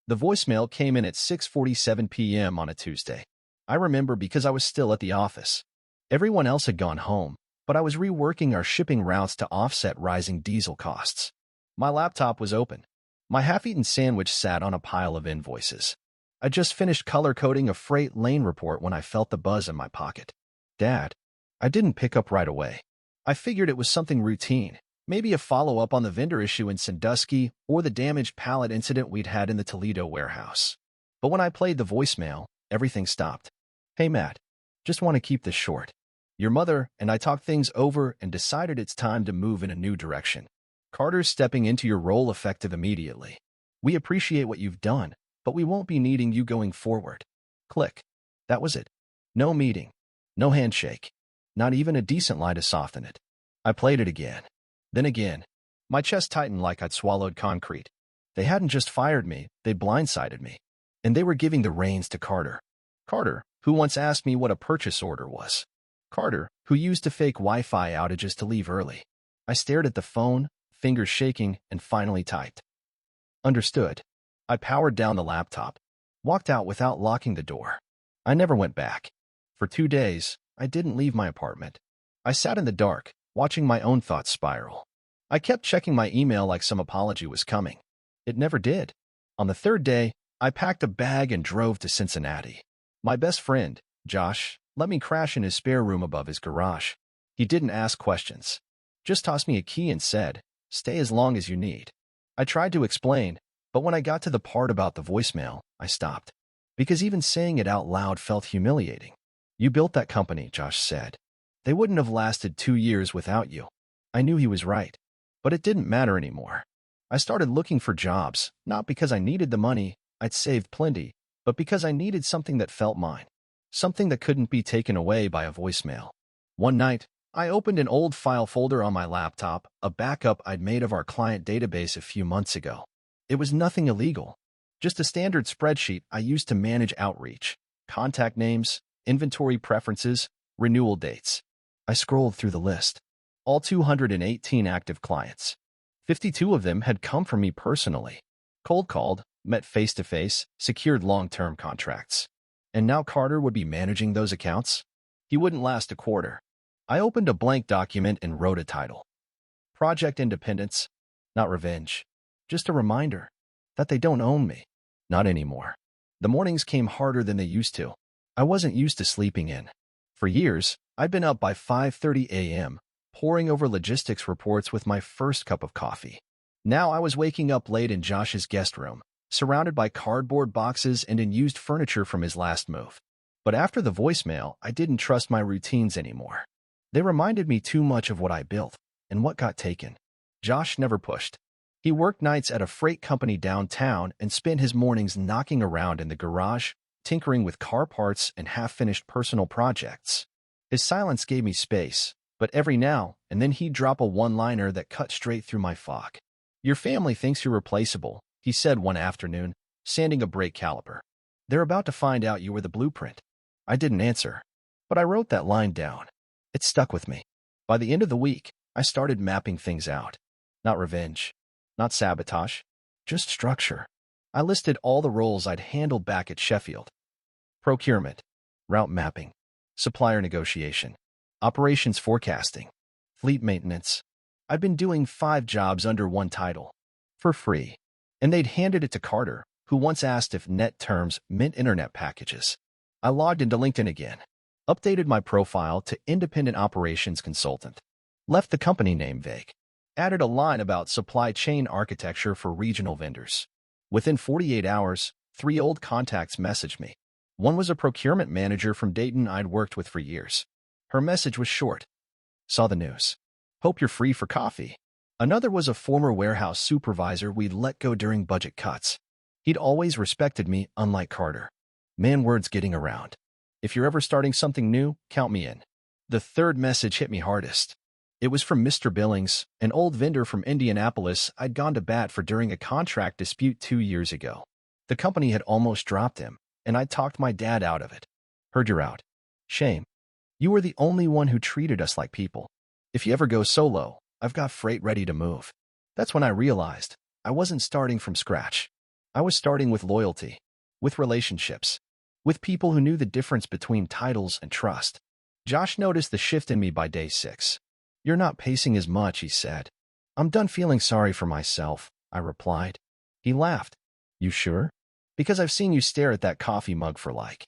The voicemail came in at 6:47 p.m. on a Tuesday. I remember because I was still at the office. Everyone else had gone home, but I was reworking our shipping routes to offset rising diesel costs. My laptop was open. My half-eaten sandwich sat on a pile of invoices. I just finished color-coding a freight lane report when I felt the buzz in my pocket. Dad. I didn't pick up right away. I figured it was something routine, maybe a follow-up on the vendor issue in Sandusky or the damaged pallet incident we'd had in the Toledo warehouse. But when I played the voicemail, everything stopped. Hey, Matt. Just want to keep this short. Your mother and I talked things over and decided it's time to move in a new direction. Carter's stepping into your role effective immediately. We appreciate what you've done, but we won't be needing you going forward. Click. That was it. No meeting. No handshake. Not even a decent lie to soften it. I played it again. Then again. My chest tightened like I'd swallowed concrete. They hadn't just fired me, they'd blindsided me. And they were giving the reins to Carter. Carter, who once asked me what a purchase order was. Carter, who used to fake Wi-Fi outages to leave early. I stared at the phone, fingers shaking, and finally typed. Understood. I powered down the laptop, walked out without locking the door. I never went back. For 2 days, I didn't leave my apartment. I sat in the dark, watching my own thoughts spiral. I kept checking my email like some apology was coming. It never did. On the 3rd day, I packed a bag and drove to Cincinnati. My best friend, Josh, let me crash in his spare room above his garage. He didn't ask questions. Just tossed me a key and said, stay as long as you need. I tried to explain, but when I got to the part about the voicemail, I stopped. Because even saying it out loud felt humiliating. You built that company, Josh said. They wouldn't have lasted 2 years without you. I knew he was right. But it didn't matter anymore. I started looking for jobs, not because I needed the money, I'd saved plenty, but because I needed something that felt mine. Something that couldn't be taken away by a voicemail. One night, I opened an old file folder on my laptop, a backup I'd made of our client database a few months ago. It was nothing illegal. Just a standard spreadsheet I used to manage outreach, contact names, inventory preferences, renewal dates. I scrolled through the list. All 218 active clients. 52 of them had come from me personally. Cold called, met face-to-face, secured long-term contracts. And now Carter would be managing those accounts? He wouldn't last a quarter. I opened a blank document and wrote a title. Project Independence, not revenge. Just a reminder that they don't own me. Not anymore. The mornings came harder than they used to. I wasn't used to sleeping in. For years, I'd been up by 5:30 a.m., poring over logistics reports with my first cup of coffee. Now I was waking up late in Josh's guest room, surrounded by cardboard boxes and unused furniture from his last move. But after the voicemail, I didn't trust my routines anymore. They reminded me too much of what I built and what got taken. Josh never pushed. He worked nights at a freight company downtown and spent his mornings knocking around in the garage, tinkering with car parts and half-finished personal projects. His silence gave me space, but every now and then he'd drop a one-liner that cut straight through my fog. Your family thinks you're replaceable, he said one afternoon, sanding a brake caliper. They're about to find out you were the blueprint. I didn't answer, but I wrote that line down. It stuck with me. By the end of the week, I started mapping things out. Not revenge, not sabotage, just structure. I listed all the roles I'd handled back at Sheffield. Procurement, route mapping, supplier negotiation, operations forecasting, fleet maintenance. I'd been doing 5 jobs under one title, for free, and they'd handed it to Carter, who once asked if net terms meant internet packages. I logged into LinkedIn again, updated my profile to independent operations consultant, left the company name vague, added a line about supply chain architecture for regional vendors. Within 48 hours, 3 old contacts messaged me. One was a procurement manager from Dayton I'd worked with for years. Her message was short. Saw the news. Hope you're free for coffee. Another was a former warehouse supervisor we'd let go during budget cuts. He'd always respected me, unlike Carter. Man, word's getting around. If you're ever starting something new, count me in. The 3rd message hit me hardest. It was from Mr. Billings, an old vendor from Indianapolis I'd gone to bat for during a contract dispute 2 years ago. The company had almost dropped him, and I'd talked my dad out of it. Heard you're out. Shame. You were the only one who treated us like people. If you ever go solo, I've got freight ready to move. That's when I realized I wasn't starting from scratch. I was starting with loyalty, with relationships, with people who knew the difference between titles and trust. Josh noticed the shift in me by day 6. "You're not pacing as much," he said. "I'm done feeling sorry for myself," I replied. He laughed. "You sure? Because I've seen you stare at that coffee mug for like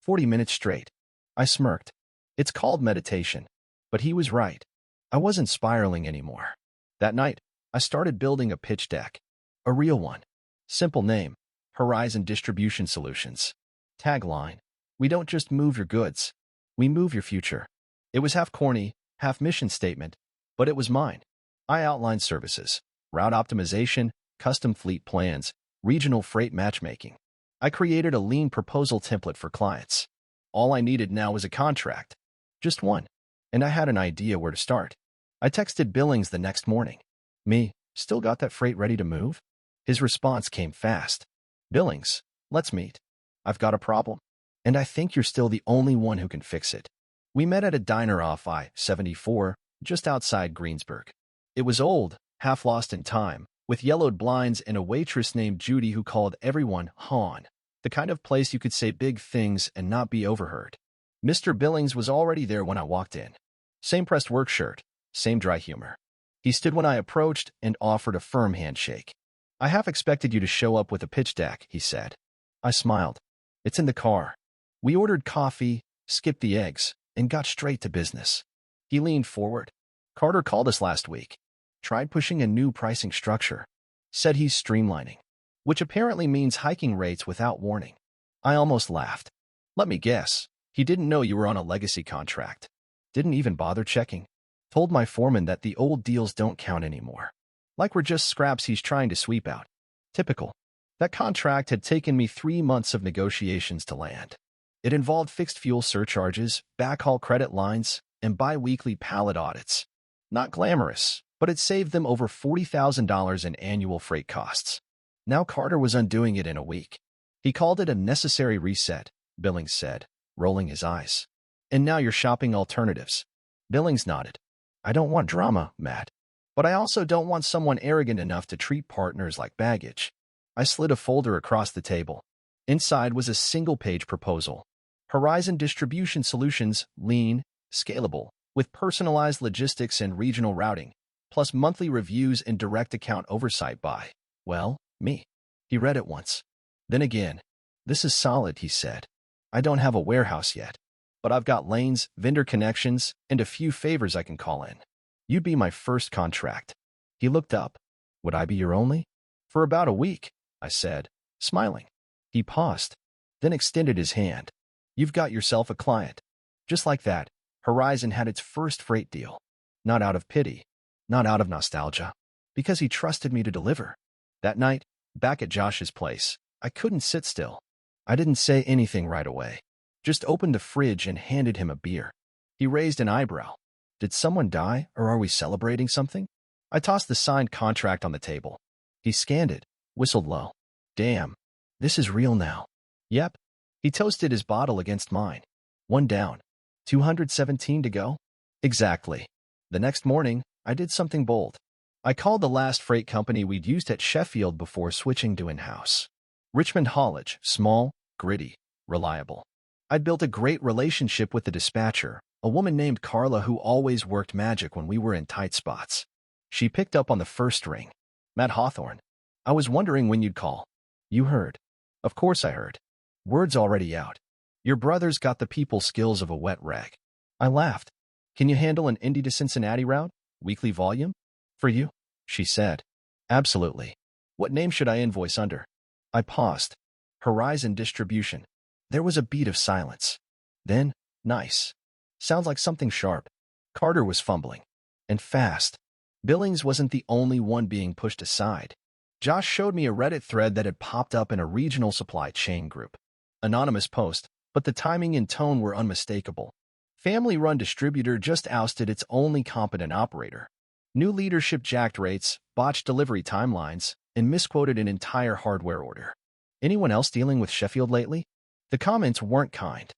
40 minutes straight." I smirked. It's called meditation. But he was right. I wasn't spiraling anymore. That night, I started building a pitch deck. A real one. Simple name: Horizon Distribution Solutions. Tagline: "We don't just move your goods. We move your future." It was half corny, half mission statement, but it was mine. I outlined services: route optimization, custom fleet plans, regional freight matchmaking. I created a lean proposal template for clients. All I needed now was a contract. Just one. And I had an idea where to start. I texted Billings the next morning. "Me, still got that freight ready to move?" His response came fast. "Billings, let's meet. I've got a problem. And I think you're still the only one who can fix it." We met at a diner off I-74, just outside Greensburg. It was old, half lost in time, with yellowed blinds and a waitress named Judy who called everyone Han, the kind of place you could say big things and not be overheard. Mr. Billings was already there when I walked in. Same pressed work shirt, same dry humor. He stood when I approached and offered a firm handshake. "I half expected you to show up with a pitch deck," he said. I smiled. "It's in the car." We ordered coffee, skipped the eggs, and got straight to business. He leaned forward. "Carter called us last week. Tried pushing a new pricing structure. Said he's streamlining, which apparently means hiking rates without warning." I almost laughed. "Let me guess. He didn't know you were on a legacy contract. Didn't even bother checking. Told my foreman that the old deals don't count anymore. Like we're just scraps he's trying to sweep out. Typical." That contract had taken me 3 months of negotiations to land. It involved fixed fuel surcharges, backhaul credit lines, and bi-weekly pallet audits. Not glamorous, but it saved them over $40,000 in annual freight costs. Now Carter was undoing it in a week. He called it a necessary reset, Billings said, rolling his eyes. "And now you're shopping alternatives." Billings nodded. "I don't want drama, Matt. But I also don't want someone arrogant enough to treat partners like baggage." I slid a folder across the table. Inside was a single-page proposal. Horizon Distribution Solutions, lean, scalable, with personalized logistics and regional routing, plus monthly reviews and direct account oversight by, well, me. He read it once. Then again. "This is solid," he said. "I don't have a warehouse yet, but I've got lanes, vendor connections, and a few favors I can call in. You'd be my first contract." He looked up. "Would I be your only?" "For about a week," I said, smiling. He paused, then extended his hand. "You've got yourself a client." Just like that, Horizon had its first freight deal. Not out of pity, not out of nostalgia, because he trusted me to deliver. That night, back at Josh's place, I couldn't sit still. I didn't say anything right away. Just opened the fridge and handed him a beer. He raised an eyebrow. "Did someone die, or are we celebrating something?" I tossed the signed contract on the table. He scanned it, whistled low. "Damn, this is real now." "Yep." He toasted his bottle against mine. "One down. 217 to go?" "Exactly." The next morning, I did something bold. I called the last freight company we'd used at Sheffield before switching to in-house. Richmond Haulage, small, gritty, reliable. I'd built a great relationship with the dispatcher, a woman named Carla who always worked magic when we were in tight spots. She picked up on the first ring. "Matt Hawthorne. I was wondering when you'd call." "You heard." "Of course I heard. Word's already out. Your brother's got the people skills of a wet rag." I laughed. "Can you handle an Indy to Cincinnati route? Weekly volume?" "For you," she said. "Absolutely. What name should I invoice under?" I paused. "Horizon Distribution." There was a beat of silence. Then, "Nice. Sounds like something sharp." Carter was fumbling. And fast. Billings wasn't the only one being pushed aside. Josh showed me a Reddit thread that had popped up in a regional supply chain group. Anonymous post, but the timing and tone were unmistakable. Family-run distributor just ousted its only competent operator. New leadership jacked rates, botched delivery timelines, and misquoted an entire hardware order. "Anyone else dealing with Sheffield lately?" The comments weren't kind.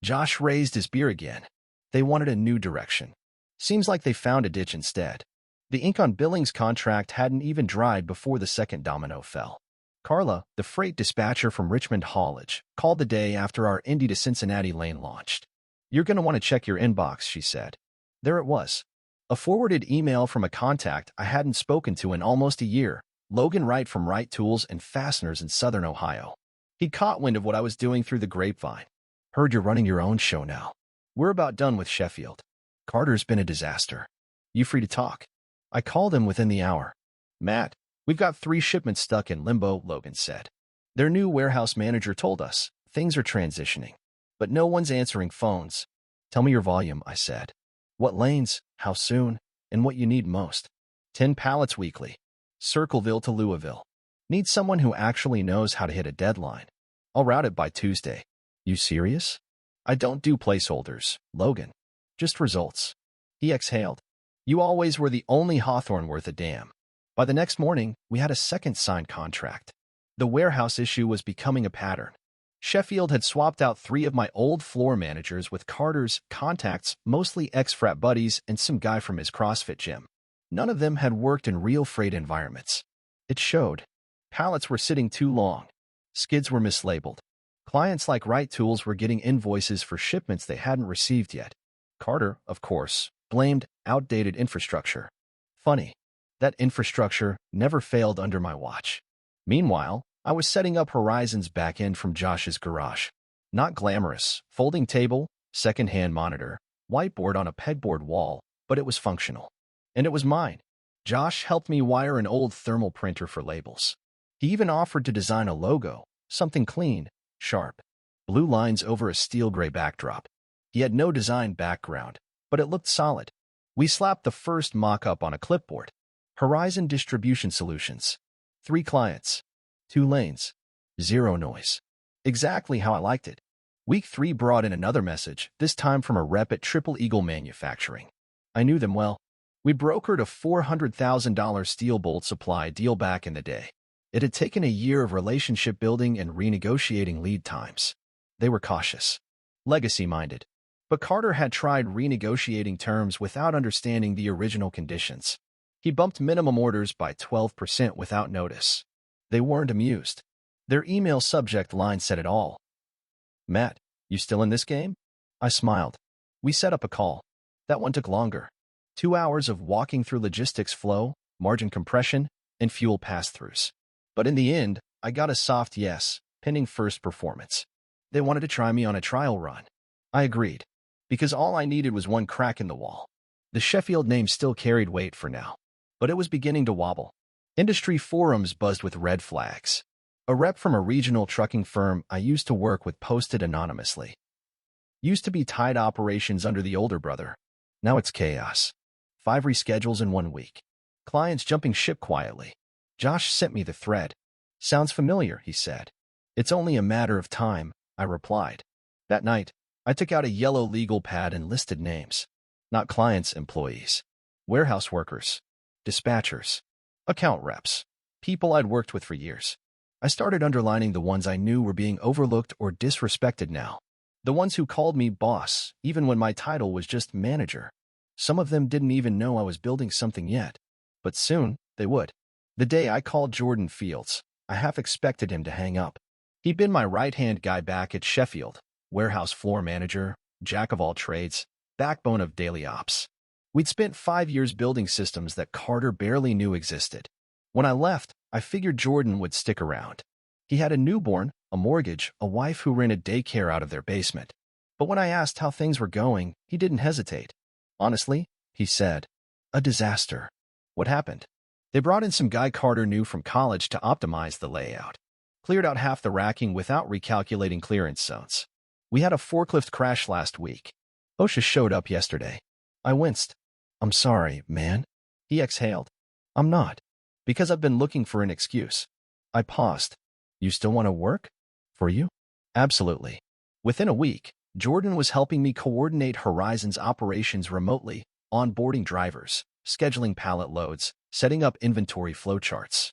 Josh raised his beer again. They wanted a new direction. Seems like they found a ditch instead. The ink on Billings' contract hadn't even dried before the second domino fell. Carla, the freight dispatcher from Richmond Haulage, called the day after our Indy to Cincinnati lane launched. "You're going to want to check your inbox," she said. There it was. A forwarded email from a contact I hadn't spoken to in almost a year, Logan Wright from Wright Tools and Fasteners in Southern Ohio. He'd caught wind of what I was doing through the grapevine. "Heard you're running your own show now. We're about done with Sheffield. Carter's been a disaster. You free to talk?" I called him within the hour. "Matt, we've got 3 shipments stuck in limbo," Logan said. "Their new warehouse manager told us things are transitioning, but no one's answering phones." "Tell me your volume," I said. "What lanes, how soon, and what you need most." 10 pallets weekly. Circleville to Louisville. Need someone who actually knows how to hit a deadline. I'll route it by Tuesday." "You serious?" "I don't do placeholders, Logan. Just results." He exhaled. "You always were the only Hawthorne worth a damn." By the next morning, we had a second signed contract. The warehouse issue was becoming a pattern. Sheffield had swapped out 3 of my old floor managers with Carter's contacts, mostly ex-frat buddies and some guy from his CrossFit gym. None of them had worked in real freight environments. It showed. Pallets were sitting too long. Skids were mislabeled. Clients like Wright Tools were getting invoices for shipments they hadn't received yet. Carter, of course, blamed outdated infrastructure. Funny. That infrastructure never failed under my watch. Meanwhile, I was setting up Horizon's back-end from Josh's garage. Not glamorous, folding table, second-hand monitor, whiteboard on a pegboard wall, but it was functional. And it was mine. Josh helped me wire an old thermal printer for labels. He even offered to design a logo, something clean, sharp. Blue lines over a steel gray backdrop. He had no design background, but it looked solid. We slapped the first mock-up on a clipboard. Horizon Distribution Solutions. 3 clients. 2 lanes. 0 noise. Exactly how I liked it. Week 3 brought in another message, this time from a rep at Triple Eagle Manufacturing. I knew them well. We brokered a $400,000 steel bolt supply deal back in the day. It had taken a year of relationship building and renegotiating lead times. They were cautious, legacy-minded. But Carter had tried renegotiating terms without understanding the original conditions. He bumped minimum orders by 12% without notice. They weren't amused. Their email subject line said it all. "Matt, you still in this game?" I smiled. We set up a call. That one took longer. 2 hours of walking through logistics flow, margin compression, and fuel pass-throughs. But in the end, I got a soft yes, pending first performance. They wanted to try me on a trial run. I agreed, because all I needed was one crack in the wall. The Sheffield name still carried weight for now, but it was beginning to wobble. Industry forums buzzed with red flags. A rep from a regional trucking firm I used to work with posted anonymously. "Used to be tight operations under the older brother. Now it's chaos. 5 reschedules in 1 week. Clients jumping ship quietly." Josh sent me the thread. "Sounds familiar," he said. "It's only a matter of time," I replied. That night, I took out a yellow legal pad and listed names. Not clients, employees. Warehouse workers. Dispatchers. Account reps. People I'd worked with for years. I started underlining the ones I knew were being overlooked or disrespected now. The ones who called me boss, even when my title was just manager. Some of them didn't even know I was building something yet. But soon, they would. The day I called Jordan Fields, I half expected him to hang up. He'd been my right-hand guy back at Sheffield, warehouse floor manager, jack of all trades, backbone of daily ops. We'd spent 5 years building systems that Carter barely knew existed. When I left, I figured Jordan would stick around. He had a newborn, a mortgage, a wife who ran a daycare out of their basement. But when I asked how things were going, he didn't hesitate. "Honestly," he said, "a disaster." "What happened?" "They brought in some guy Carter knew from college to optimize the layout. Cleared out half the racking without recalculating clearance zones. We had a forklift crash last week. OSHA showed up yesterday." I winced. "I'm sorry, man." He exhaled. "I'm not. Because I've been looking for an excuse." I paused. "You still want to work? For you?" "Absolutely." Within a week, Jordan was helping me coordinate Horizon's operations remotely, onboarding drivers, scheduling pallet loads, setting up inventory flowcharts.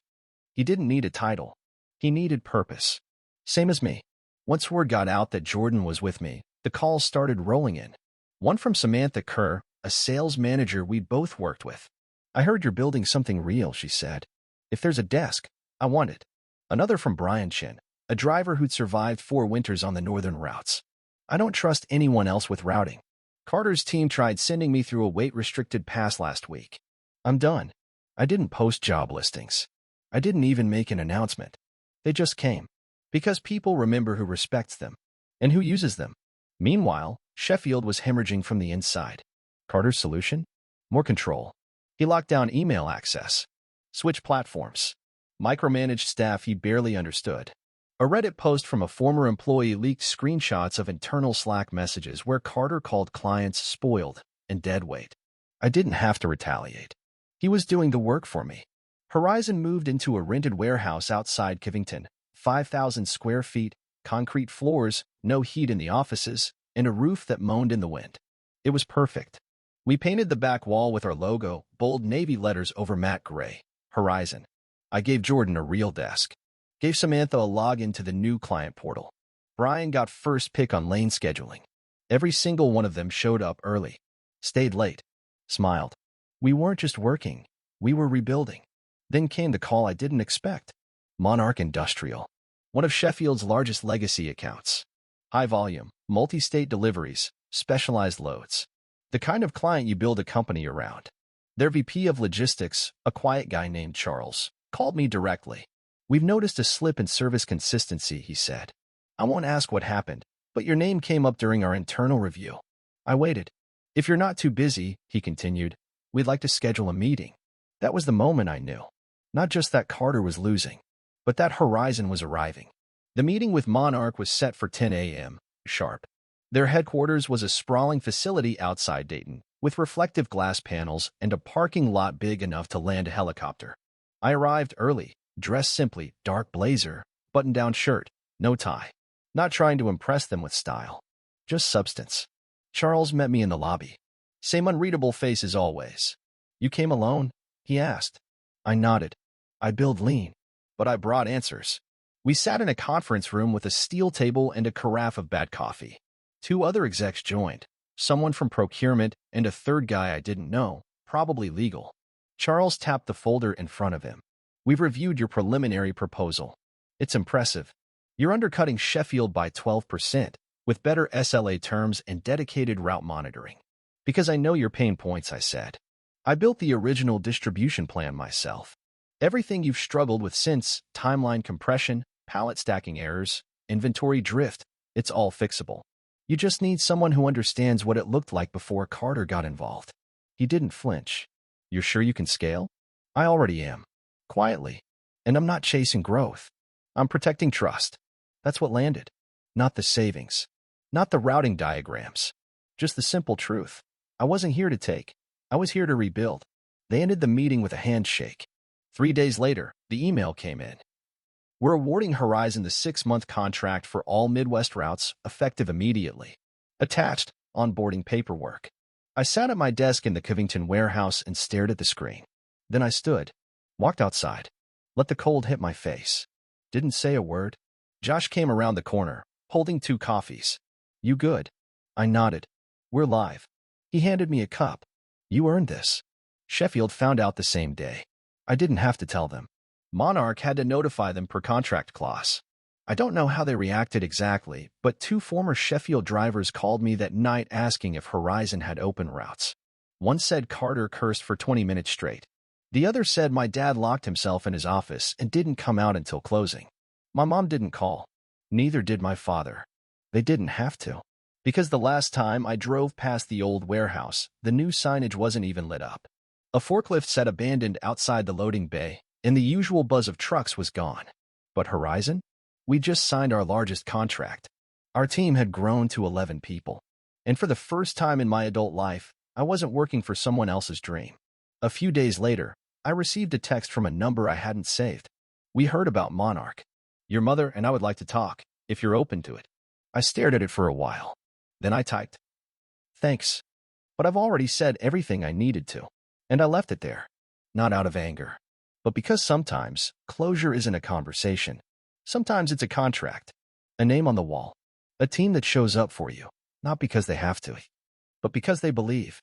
He didn't need a title. He needed purpose. Same as me. Once word got out that Jordan was with me, the calls started rolling in. One from Samantha Kerr, a sales manager we'd both worked with. "I heard you're building something real," she said. "If there's a desk, I want it." Another from Brian Chin, a driver who'd survived 4 winters on the northern routes. I don't trust anyone else with routing. Carter's team tried sending me through a weight-restricted pass last week. I'm done. I didn't post job listings. I didn't even make an announcement. They just came. Because people remember who respects them and who uses them. Meanwhile, Sheffield was hemorrhaging from the inside. Carter's solution? More control. He locked down email access. Switched platforms. Micromanaged staff he barely understood. A Reddit post from a former employee leaked screenshots of internal Slack messages where Carter called clients spoiled and deadweight. I didn't have to retaliate. He was doing the work for me. Horizon moved into a rented warehouse outside Covington, 5,000 square feet, concrete floors, no heat in the offices, and a roof that moaned in the wind. It was perfect. We painted the back wall with our logo, bold navy letters over matte gray. Horizon. I gave Jordan a real desk. Gave Samantha a login to the new client portal. Brian got first pick on lane scheduling. Every single one of them showed up early. Stayed late. Smiled. We weren't just working. We were rebuilding. Then came the call I didn't expect. Monarch Industrial. One of Sheffield's largest legacy accounts. High volume, multi-state deliveries, specialized loads. The kind of client you build a company around. Their VP of logistics, a quiet guy named Charles, called me directly. We've noticed a slip in service consistency, he said. I won't ask what happened, but your name came up during our internal review. I waited. If you're not too busy, he continued, we'd like to schedule a meeting. That was the moment I knew. Not just that Carter was losing, but that Horizon was arriving. The meeting with Monarch was set for 10 a.m. sharp. Their headquarters was a sprawling facility outside Dayton, with reflective glass panels and a parking lot big enough to land a helicopter. I arrived early, dressed simply, dark blazer, button-down shirt, no tie. Not trying to impress them with style. Just substance. Charles met me in the lobby. Same unreadable face as always. You came alone? He asked. I nodded. I build lean, but I brought answers. We sat in a conference room with a steel table and a carafe of bad coffee. 2 other execs joined, someone from procurement and a third guy I didn't know, probably legal. Charles tapped the folder in front of him. We've reviewed your preliminary proposal. It's impressive. You're undercutting Sheffield by 12%, with better SLA terms and dedicated route monitoring. Because I know your pain points, I said. I built the original distribution plan myself. Everything you've struggled with since, timeline compression, pallet stacking errors, inventory drift, it's all fixable. You just need someone who understands what it looked like before Carter got involved. He didn't flinch. You're sure you can scale? I already am. Quietly. And I'm not chasing growth. I'm protecting trust. That's what landed. Not the savings. Not the routing diagrams. Just the simple truth. I wasn't here to take. I was here to rebuild. They ended the meeting with a handshake. 3 days later, the email came in. We're awarding Horizon the 6-month contract for all Midwest routes, effective immediately. Attached, onboarding paperwork. I sat at my desk in the Covington warehouse and stared at the screen. Then I stood, walked outside, let the cold hit my face. Didn't say a word. Josh came around the corner, holding 2 coffees. You good? I nodded. We're live. He handed me a cup. You earned this. Sheffield found out the same day. I didn't have to tell them. Monarch had to notify them per contract clause. I don't know how they reacted exactly, but 2 former Sheffield drivers called me that night asking if Horizon had open routes. One said Carter cursed for 20 minutes straight. The other said my dad locked himself in his office and didn't come out until closing. My mom didn't call. Neither did my father. They didn't have to. Because the last time I drove past the old warehouse, the new signage wasn't even lit up. A forklift sat abandoned outside the loading bay, and the usual buzz of trucks was gone. But Horizon? We just signed our largest contract. Our team had grown to 11 people. And for the first time in my adult life, I wasn't working for someone else's dream. A few days later, I received a text from a number I hadn't saved. We heard about Monarch. Your mother and I would like to talk, if you're open to it. I stared at it for a while. Then I typed, thanks, but I've already said everything I needed to. And I left it there, not out of anger, but because sometimes closure isn't a conversation. Sometimes it's a contract, a name on the wall, a team that shows up for you, not because they have to, but because they believe.